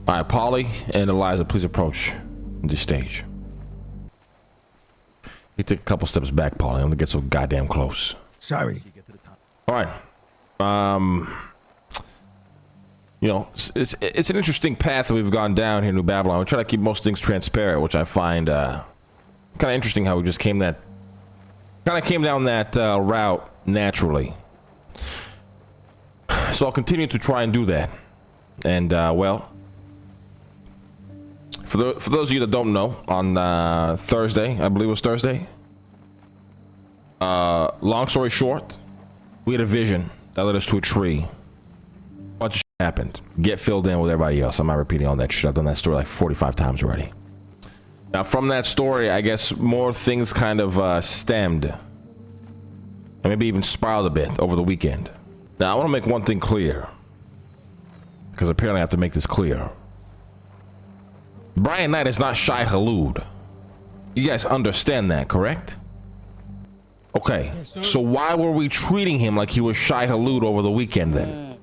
All right, Paulie and Eliza, please approach the stage. You take a couple steps back, Paulie. I'm gonna get so goddamn close. Sorry. All right. You know, it's an interesting path that we've gone down here in New Babylon. We try to keep most things transparent, which I find kind of interesting. How we just came down that route naturally. So I'll continue to try and do that. And well, for those of you that don't know, on Thursday, I believe it was Thursday. Long story short, we had a vision that led us to a tree. A bunch of shit happened. Get filled in with everybody else. I'm not repeating all that shit. I've done that story like 45 times already. Now, from that story, I guess more things kind of stemmed, and maybe even spiraled a bit over the weekend. Now, I want to make one thing clear, because apparently I have to make this clear. Brian Knight is not Shai Hulud. You guys understand that, correct? Okay, so why were we treating him like he was Shai Hulud over the weekend then?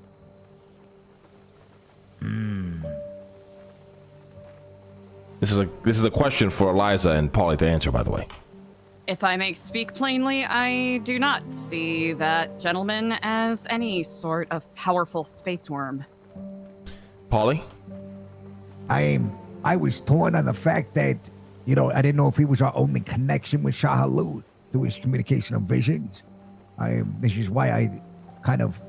This is a question for Eliza and Paulie to answer, by the way. If I may speak plainly, I do not see that gentleman as any sort of powerful space worm. Paulie? I was torn on the fact that, you know, I didn't know if he was our only connection with Shah Hulud through his communication of visions. This is why I kind of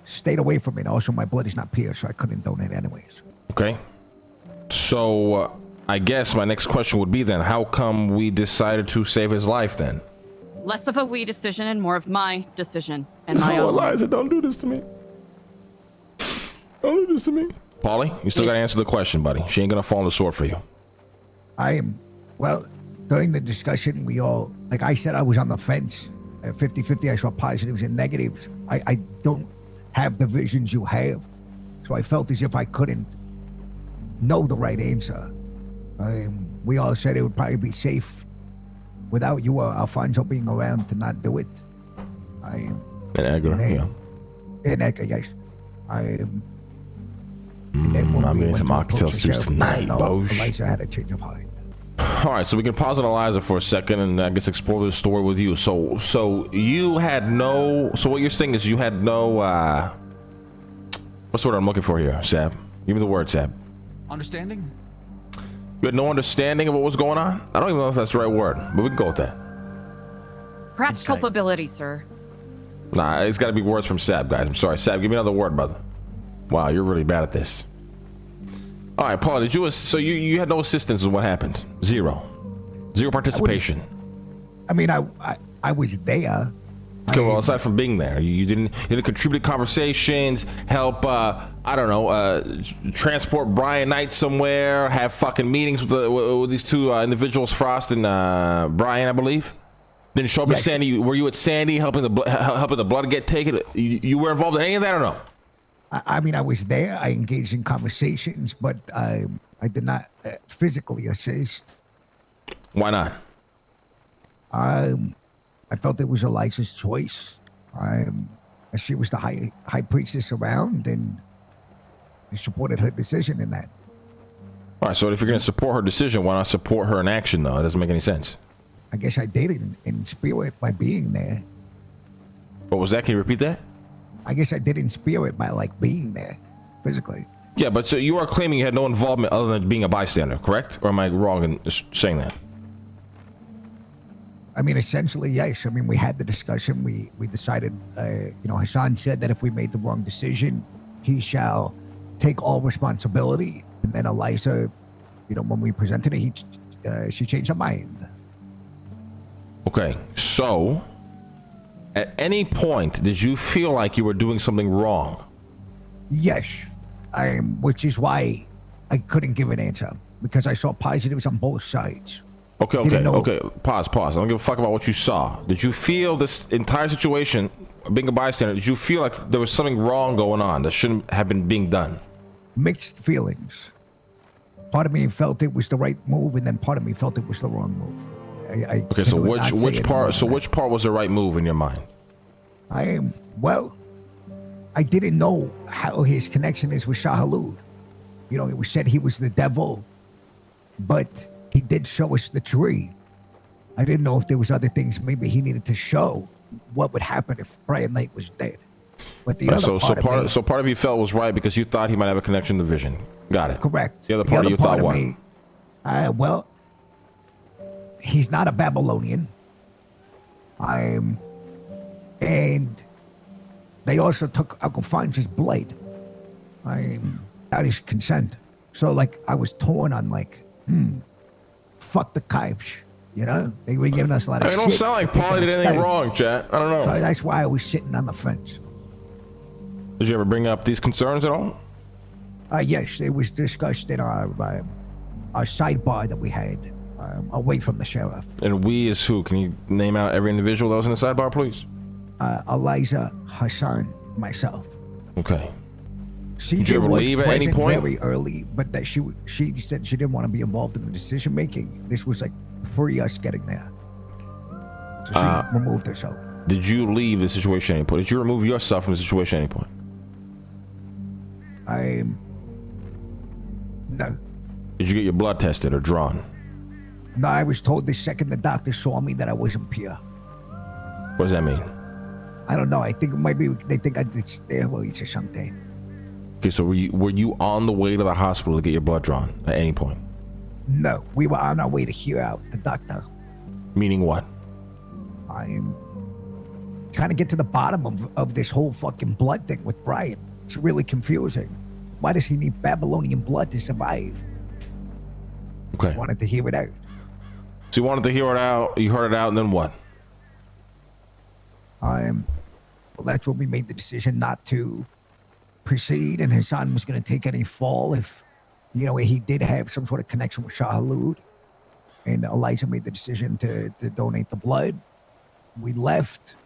stayed away from it. Also, my blood is not pure, so I couldn't donate anyways. Okay. So, I guess my next question would be then, how come we decided to save his life then? Less of a we decision and more of my decision and my own. Eliza, don't do this to me. Don't do this to me. Paulie, you still gotta answer the question, buddy. She ain't gonna fall on the sword for you. Well, during the discussion, we all, like I said, I was on the fence. 50-50, I saw positives and negatives. I don't have the visions you have, so I felt as if I couldn't know the right answer. We all said it would probably be safe without you or Alfonso being around to not do it. And Edgar, yeah. And Edgar, yes. I'm getting some oxtails juice tonight, bro. Eliza had a change of heart. All right, so we can pause on Eliza for a second and I guess explore this story with you. So you had no. So what you're saying is you had no. What's the word I'm looking for here, Sab? Give me the word, Sab. Understanding? You had no understanding of what was going on? I don't even know if that's the right word, but we can go with that. Perhaps culpability, sir. Nah, it's got to be words from Sab, guys. I'm sorry, Sab. Give me another word, brother. Wow, you're really bad at this. All right, Paul, did you? So you had no assistance in what happened? Zero participation. I mean, I was there. Okay, well, aside from being there, you didn't contribute to conversations, help, I don't know, transport Brian Knight somewhere, have fucking meetings with these two individuals, Frost and Brian, I believe. Didn't show up at Sandy. Were you at Sandy helping the blood get taken? You were involved in any of that or no? I mean, I was there. I engaged in conversations, but I did not physically assist. Why not? I felt it was Eliza's choice. She was the high priestess around, and I supported her decision in that. All right, so if you're going to support her decision, why not support her in action, though? It doesn't make any sense. I guess I did in spirit by being there. What was that? Can you repeat that? I guess I did in spirit by, like, being there physically. Yeah, but so you are claiming you had no involvement other than being a bystander, correct? Or am I wrong in saying that? I mean, essentially, yes. I mean, we had the discussion. We decided, Hassan said that if we made the wrong decision, he shall take all responsibility. And then Eliza, when we presented it, she changed her mind. Okay, so at any point, did you feel like you were doing something wrong? Yes, which is why I couldn't give an answer, because I saw positives on both sides. Okay. Pause. I don't give a fuck about what you saw. Did you feel this entire situation, being a bystander, did you feel like there was something wrong going on that shouldn't have been being done? Mixed feelings. Part of me felt it was the right move, and then part of me felt it was the wrong move. Okay, so which part? So which part was the right move in your mind? I didn't know how his connection is with Shah Hulud. You know, it was said he was the devil, but he did show us the tree. I didn't know if there was other things maybe he needed to show what would happen if Brian Knight was dead. But the other part of you felt was right because you thought he might have a connection to Vision. Got it. Correct. The other part of you thought what? Well, he's not a Babylonian. And they also took Uncle Fonz's blade. Without his consent. So like I was torn on like, fuck the cops. You know, they were giving us a lot of shit. It don't sound like Paulie did anything wrong, chat. I don't know. So that's why I was sitting on the fence. Did you ever bring up these concerns at all? Yes, it was discussed in our sidebar that we had away from the sheriff. And we is who? Can you name out every individual that was in the sidebar, please? Eliza, Hassan, myself. Okay. Did you ever leave at any point? Very early, but that she said she didn't want to be involved in the decision making. This was like pre us getting there. So she removed herself. Did you leave the situation at any point? Did you remove yourself from the situation at any point? No. Did you get your blood tested or drawn? No, I was told the second the doctor saw me that I wasn't pure. What does that mean? I don't know. I think maybe they think I did steroids or something. Okay, so were you on the way to the hospital to get your blood drawn at any point? No, we were on our way to hear out the doctor. Meaning what? I'm trying to get to the bottom of this whole fucking blood thing with Brian. It's really confusing. Why does he need Babylonian blood to survive? Okay. I wanted to hear it out. So you wanted to hear it out, you heard it out, and then what? Well, that's when we made the decision not to proceed, and Hassan was going to take any fall if, you know, he did have some sort of connection with Shah-Halud. And Eliza made the decision to donate the blood. We left.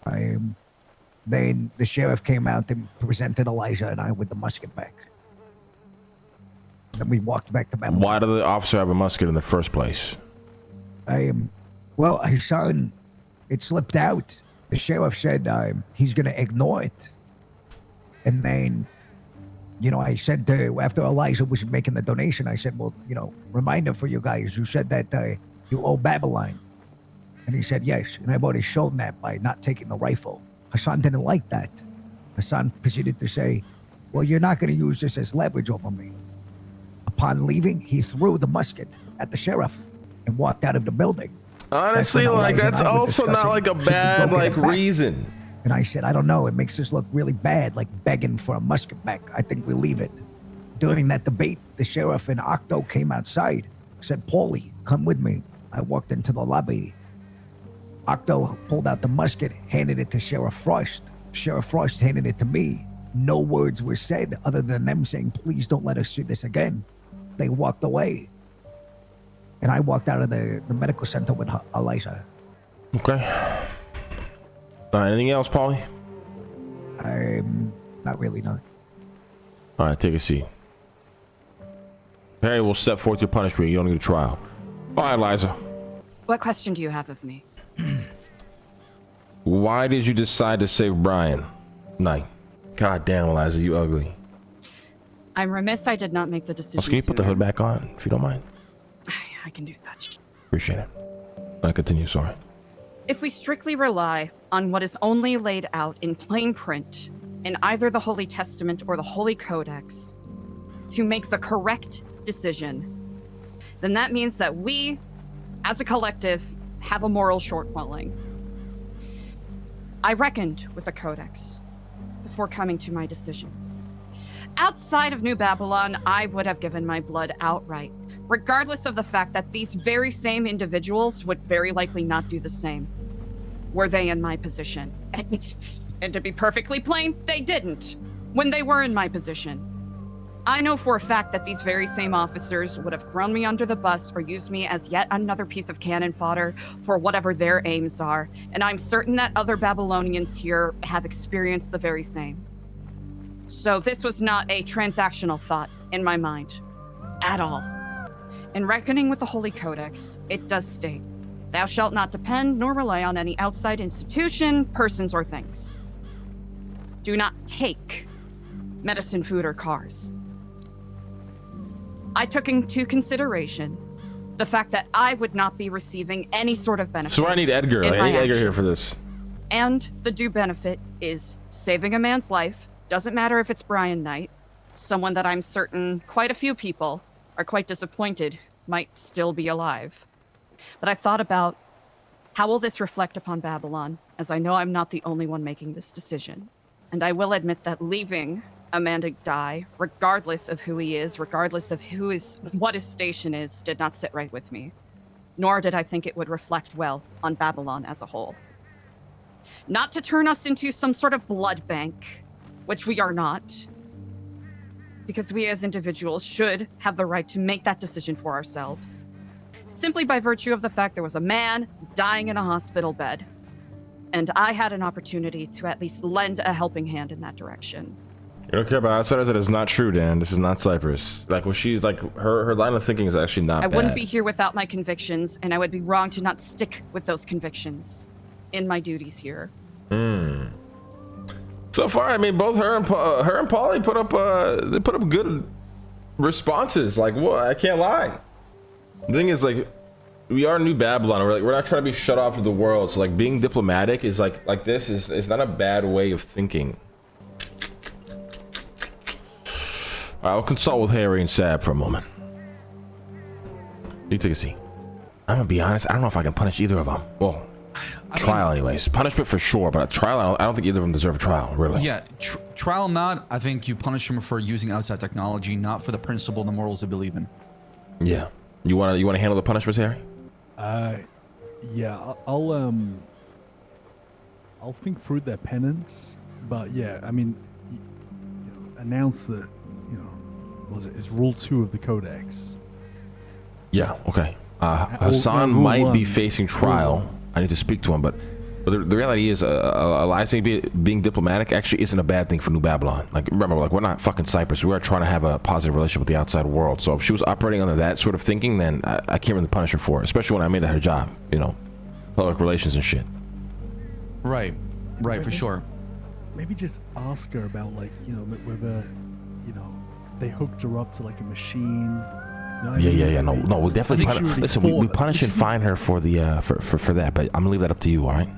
Then the sheriff came out and presented Eliza and I with the musket back. Then we walked back to Babylon. Why did the officer have a musket in the first place? Well, Hassan, it slipped out. The sheriff said he's going to ignore it. And then, you know, I said to, after Eliza was making the donation, I said, well, you know, reminder for you guys, you said that you owe Babylon. And he said, yes. And I've already shown that by not taking the rifle. Hassan didn't like that. Hassan proceeded to say, well, you're not going to use this as leverage over me. Upon leaving, he threw the musket at the sheriff and walked out of the building. Honestly, like that's also not like a bad like reason. And I said, I don't know. It makes us look really bad, like begging for a musket back. I think we leave it. During that debate, the sheriff and Octo came outside, said, Paulie, come with me. I walked into the lobby. Octo pulled out the musket, handed it to Sheriff Frost. Sheriff Frost handed it to me. No words were said other than them saying, please don't let us see this again. They walked away. And I walked out of the medical center with Eliza. Okay. Anything else, Paulie? Not really, no. All right, take a seat. Harry will set forth your punishment. You don't need a trial. All right, Eliza. What question do you have of me? Why did you decide to save Brian Knight? God damn, Eliza, you ugly. I'm remiss I did not make the decision. Can you put the hood back on, if you don't mind? I can do such. Appreciate it. I continue, sorry. If we strictly rely on what is only laid out in plain print in either the Holy Testament or the Holy Codex to make the correct decision, then that means that we, as a collective, have a moral shortfalling. I reckoned with the Codex before coming to my decision. Outside of New Babylon, I would have given my blood outright, regardless of the fact that these very same individuals would very likely not do the same, were they in my position. And to be perfectly plain, they didn't, when they were in my position. I know for a fact that these very same officers would have thrown me under the bus or used me as yet another piece of cannon fodder for whatever their aims are, and I'm certain that other Babylonians here have experienced the very same. So this was not a transactional thought in my mind, at all. In reckoning with the Holy Codex, it does state, thou shalt not depend nor rely on any outside institution, persons, or things. Do not take medicine, food, or cars. I took into consideration the fact that I would not be receiving any sort of benefit. So I need Edgar. in I my need Edgar here for actions. this. And the due benefit is saving a man's life. Doesn't matter if it's Brian Knight, someone that I'm certain quite a few people are quite disappointed might still be alive. But I thought about how will this reflect upon Babylon, as I know I'm not the only one making this decision. And I will admit that leaving a man to die, regardless of who he is, regardless of what his station is, did not sit right with me. Nor did I think it would reflect well on Babylon as a whole. Not to turn us into some sort of blood bank, which we are not, because we as individuals should have the right to make that decision for ourselves, simply by virtue of the fact there was a man dying in a hospital bed, and I had an opportunity to at least lend a helping hand in that direction. You don't care about outsiders? That is not true, Dan. This is not Cypress. Like, when she's like, her line of thinking is actually not bad. I wouldn't be here without my convictions, and I would be wrong to not stick with those convictions in my duties here. So far, I mean, both her and Paulie put up good responses. Like, what? I can't lie. The thing is, like, we are New Babylon. We're not trying to be shut off of the world. So, like, being diplomatic is like this is not a bad way of thinking. I'll consult with Harry and Sab for a moment. You take a seat. I'm gonna be honest. I don't know if I can punish either of them. Well, trial anyways. Punishment for sure, but a trial, I don't think either of them deserve a trial, really. Yeah, trial not. I think you punish them for using outside technology, not for the principle and the morals they believe in. Yeah. You wanna handle the punishments, Harry? Yeah, I'll think through their penance, but yeah, I mean, announce that, it's Rule 2 of the Codex. Yeah, okay. Hassan might be facing trial. I need to speak to him, but the reality is, Eliza being diplomatic actually isn't a bad thing for New Babylon. Like, remember, like, we're not fucking Cyprus. We are trying to have a positive relationship with the outside world. So if she was operating under that sort of thinking, then I can't really punish her for it, especially when I made that her job, public relations and shit. Right, for sure. Maybe just ask her about, like, whether, they hooked her up to, like, a machine. Yeah. No, we definitely listen. We punish and fine her for the for that, but I'm gonna leave that up to you. All right?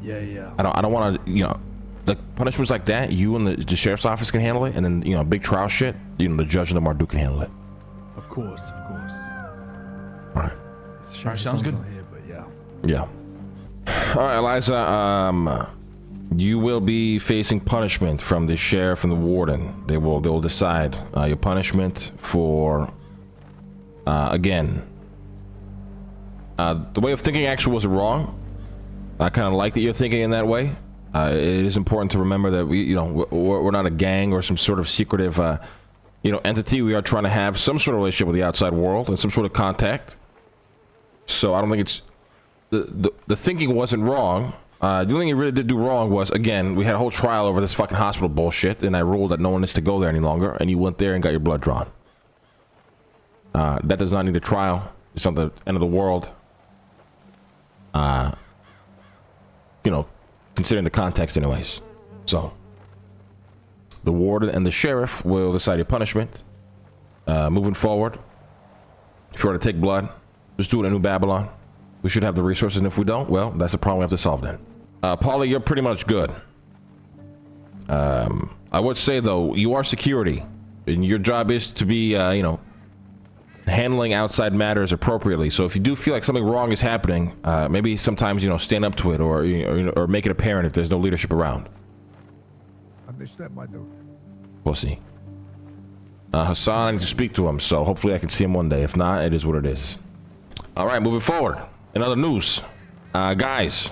Yeah. I don't want to, like, punishments like that. You and the sheriff's office can handle it, and then big trial shit. The judge and the Marduk can handle it. Of course. All right. All right, sounds good. Here, but Yeah. All right, Eliza. You will be facing punishment from the sheriff and the warden. They will decide your punishment for. Again, the way of thinking actually wasn't wrong. I kind of like that you're thinking in that way. It is important to remember that we're not a gang or some sort of secretive, entity. We are trying to have some sort of relationship with the outside world and some sort of contact. So I don't think it's the thinking wasn't wrong. The only thing you really did do wrong was, again, we had a whole trial over this fucking hospital bullshit, and I ruled that no one is to go there any longer, and you went there and got your blood drawn. That does not need a trial. It's not the end of the world. Considering the context anyways. So, the warden and the sheriff will decide your punishment. Moving forward, if you were to take blood, just do it in New Babylon. We should have the resources, and if we don't, well, that's a problem we have to solve then. Paulie, you're pretty much good. I would say, though, you are security, and your job is to be, handling outside matters appropriately. So if you do feel like something wrong is happening, maybe sometimes, stand up to it or make it apparent if there's no leadership around. Understand, my dude. We'll see. Hassan, I need to speak to him, so hopefully I can see him one day. If not, it is what it is. All right, moving forward. In other news, guys,